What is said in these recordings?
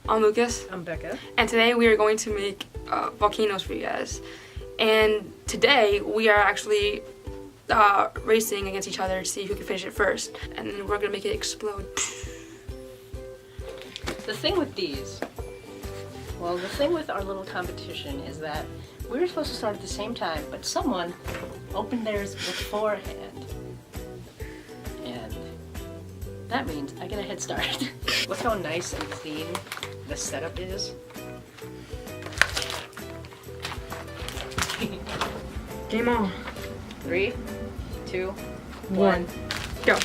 I'm Lucas. I'm Becca. And today we are going to make volcanoes for you guys. And today we are actually racing against each other to see who can finish it first. And then we're gonna make it explode. The thing with the thing with our little competition is that we were supposed to start at the same time, but someone opened theirs beforehand. And that means I get a head start. Look how nice and clean the setup is. Game on. 3, 2, 1, go.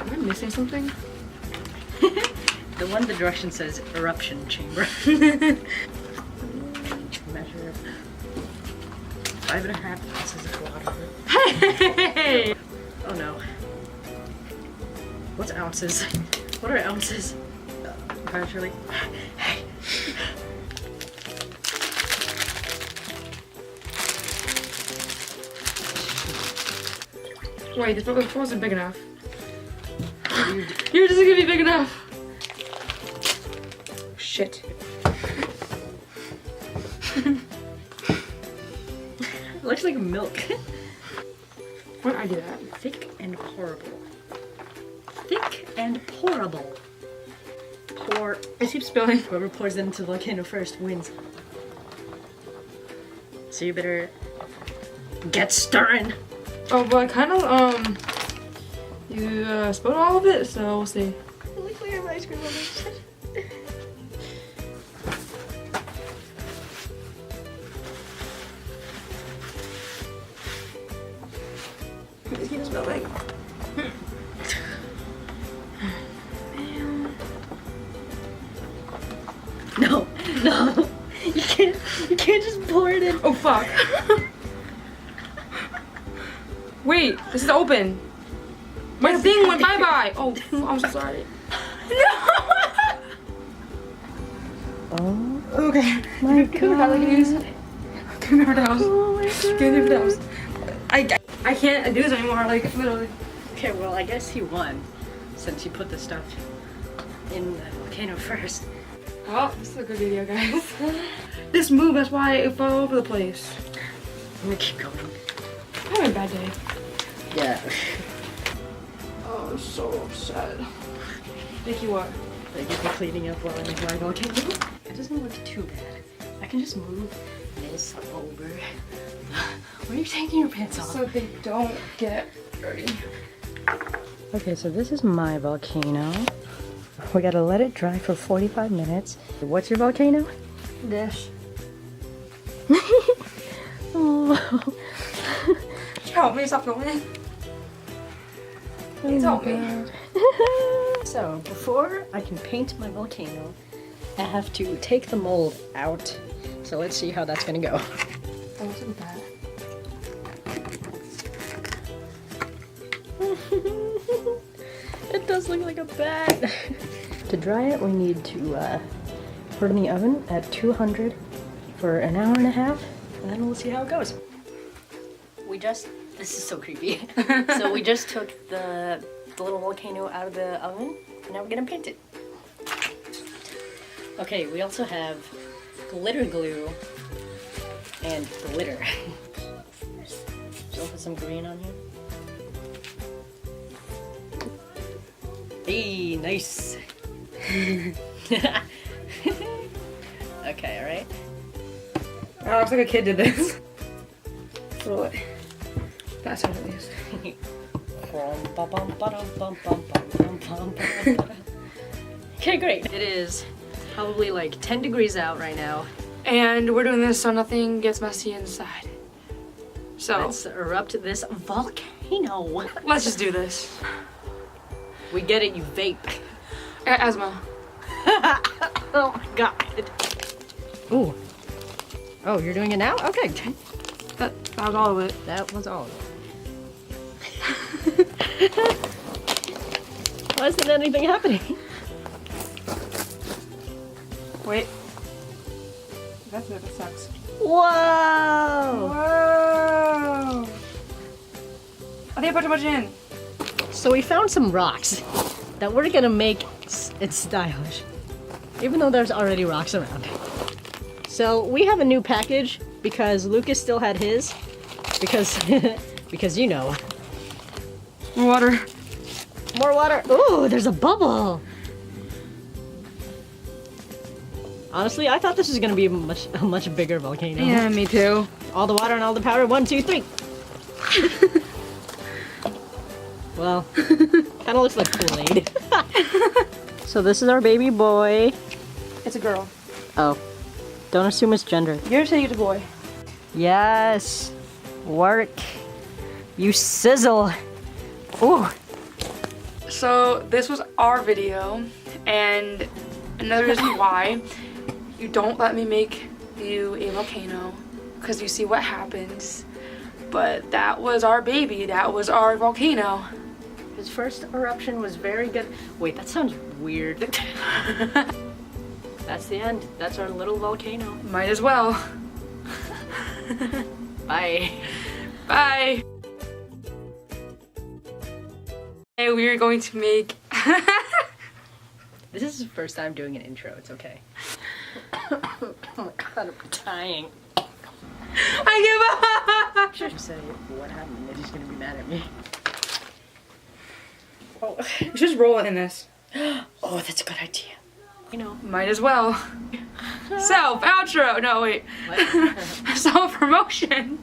Am I missing something? The one the direction says eruption chamber. Measure 5.5 ounces of water. Hey! Oh no. What's ounces? What are ounces? Gradually. Wait, this book wasn't big enough. You're just gonna be big enough. Shit. Looks like milk. Why did I do that? Thick and pourable. Thick and pourable. Pour. I keep spilling. Whoever pours it into the volcano first wins. So you better get stirring. Oh, but I kind of, you spilled all of it, so we'll see. It looks like I have ice cream on this. It's gonna smell like. No, no, you can't just pour it in. Oh fuck. Wait, this is open. My thing went bye-bye. Oh, I'm so sorry. No! Oh, Okay. my Give me that, give me that house. Oh my god. Give me that house. I can't do this anymore, like, literally. Okay, well, I guess he won since you put the stuff in the volcano first. Well, this is a good video, guys. This move, that's why it fell all over the place. I'm gonna keep going. I'm having a bad day. Yeah. Oh, I'm so upset. Thank you, what? Thank you for cleaning up while I make my volcano. It doesn't look too bad. I can just move this over. Why are you taking your pants off? So they don't get dirty. Okay, so this is my volcano. We gotta let it dry for 45 minutes. What's your volcano? This. Oh. Help me, stop filming. Please help me. So, before I can paint my volcano, I have to take the mold out. So let's see how that's gonna go. That looks like bad. It does look like a bat. To dry it, we need to put it in the oven at 200 for an hour and a half, and then we'll see how it goes. This is so creepy. So we just took the little volcano out of the oven, and now we're gonna paint it. Okay, we also have glitter glue and glitter. So I'll put some green on here. Hey, nice. Okay, alright. Oh, looks like a kid did this. Roll it. That's what it is. Okay, great. It is probably like 10 degrees out right now. And we're doing this so nothing gets messy inside. So Let's erupt this volcano. let's just do this. We get it, you vape. I got asthma. Oh my god. Ooh. Oh, you're doing it now? Okay. That was all of it. That was all of it. Why isn't anything happening? Wait. That's it, that sucks. Whoa! Whoa! I think I put too much in. So we found some rocks that we're gonna make it stylish, even though there's already rocks around. So we have a new package because Lucas still had his, because because you know. More water. More water. Ooh, there's a bubble. Honestly, I thought this was gonna be a much bigger volcano. Yeah, me too. All the water and all the powder. 1, 2, 3. Well, kind of looks like Kool-Aid. So this is our baby boy. It's a girl. Oh, don't assume it's gender. You're saying it's a boy. Yes, work. You sizzle. Ooh. So this was our video, and another reason why you don't let me make you a volcano, because you see what happens. But that was our baby. That was our volcano. His first eruption was very good. Wait, that sounds weird. That's the end. That's our little volcano. Might as well. Bye. Bye. And we are going to make. This is the first time doing an intro. It's okay. Oh my god, I'm dying. I give up. Should say what happened. They're just gonna be mad at me. Oh, just roll it in this. Oh, that's a good idea. You know. Might as well. Self outro. No, wait. What? Self promotion.